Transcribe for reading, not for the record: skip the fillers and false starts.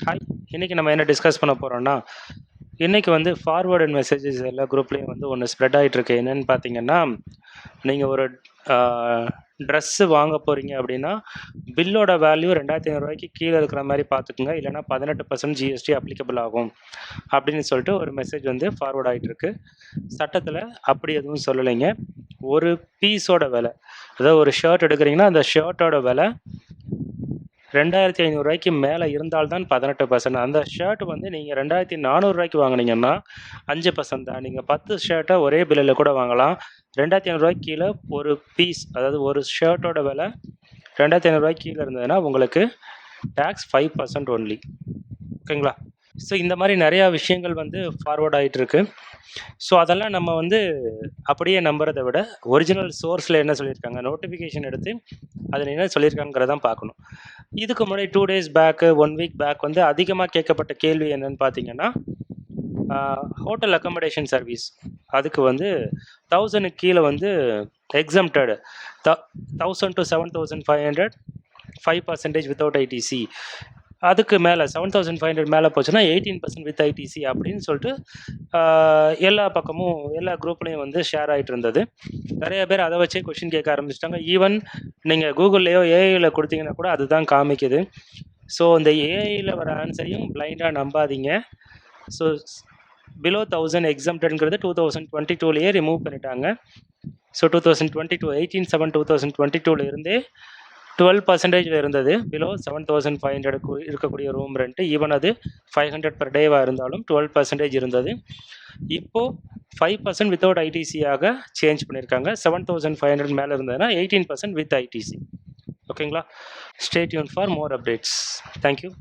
Hi. இன்னைக்கு நம்ம என்ன டிஸ்கஸ் பண்ண போறோம்னா, இன்னைக்கு வந்து ஃபார்வர்டட் மெசேஜஸ் எல்லா குரூப்லயும் வந்து ஒண்ணு ஸ்ப்ரெட் ஆயிட்டு இருக்கு. என்னன்னு பார்த்தீங்கன்னா, நீங்க ஒரு ஆ ட்ரெஸ் வாங்க போறீங்க அப்படின்னா, பில்லோட வேல்யூ ரூ. 2,500க்கு கீழ இருக்கிற மாரி பார்த்துக்கங்க. இல்லன்னா 18% ஜிஎஸ்டி அப்ளிகபிள் ஆகும். அப்படின்னு சொல்லிட்டு ஒரு மெசேஜ் வந்து ஃபார்வர்ட் ஆயிட்டு இருக்கு. சட்டத்துல அப்படி எதுவும் சொல்லலைங்க. ஒரு பீஸோட விலை, அதாவது ஒரு ஷர்ட் எடுக்கிறீங்கன்னா, அந்த ஷர்ட்டோட விலை ரூ. 2,500க்கு மேல இருந்தால் தான் 18%. அந்த ஷர்ட் வந்து நீங்க ரூ. 2,400க்கு வாங்குனீங்கன்னா 5% தான். நீங்க 10 ஷர்ட்ட ஒரே பில்லுல கூட வாங்கலாம். ரூ. 2,500க்கு கீழ ஒரு பீஸ், அதாவது ஒரு ஷர்ட்டோட விலை ரூ. 2,500க்கு கீழ இருந்ததுன்னா உங்களுக்கு டாக்ஸ் 5% ஒன்லி. ஓகேங்களா? ஸோ இந்த மாரி நெறையா விஷயங்கள் வந்து ஃபார்வர்ட் ஆயிட்டு இருக்கு. ஸோ அதெல்லாம் நம்ம வந்து அப்படியே நம்புறத விட, ஒரிஜினல் சோர்ஸ்ல என்ன சொல்லியிருக்காங்க, நோட்டிஃபிகேஷன் எடுத்து அதில என்ன சொல்லியிருக்காங்கிறத தான் பார்க்கணும். இதுக்கு முன்னாடி 2 டேஸ் பேக்கு, 1 வீக் பேக் வந்து அதிகமா கேட்கப்பட்ட கேள்வி என்னன்னு பார்த்தீங்கன்னா, ஹோட்டல் அக்காமடேஷன் சர்வீஸ். அதுக்கு வந்து 1000க்கு கீழ வந்து எக்ஸம்ப்டட். 1000 to 7,500 5% without ITC. அதுக்கு மேல 7,500 மேல போச்சுன்னா 18% வித் ஐடிசி அப்படின்னு சொல்லிட்டு எல்லா பக்கமும் எல்லா குரூப்லயும் வந்து ஷேர் ஆயிட்டு இருந்தது. நெறைய பேர் அத வச்சே கொஸ்டின் கேட்க ஆரம்பிச்சுட்டாங்க. ஈவன் நீங்க கூகுள்லயோ, ஏஐல குடுத்தீங்கன்னா கூட அதுதான் காமிக்குது. ஸோ இந்த ஏஐல வர ஆன்ஸரையும் பிளைண்டா நம்பாதீங்க. ஸோ பிலோ 1000 எக்ஸம்ப்டட்ங்கிறது 2022லயே ரிமூவ் பண்ணிட்டாங்க. ஸோ 2022 18/7/2022ல இருந்தே 12%ல இருந்தது. பிலோ 7,500 இருக்கக்கூடிய ரூம் ரெண்ட். ஈவன் அது 500 பெர் டேவா இருந்தாலும் 12% இருந்தது. இப்போ 5% வித்தவுட் ஐடிசியாக சேஞ்ச் பண்ணியிருக்காங்க. 7,500 மேல இருந்ததுன்னா 18% வித் ஐடிசி. ஓகேங்களா? Stay tune for more updates. Thank you.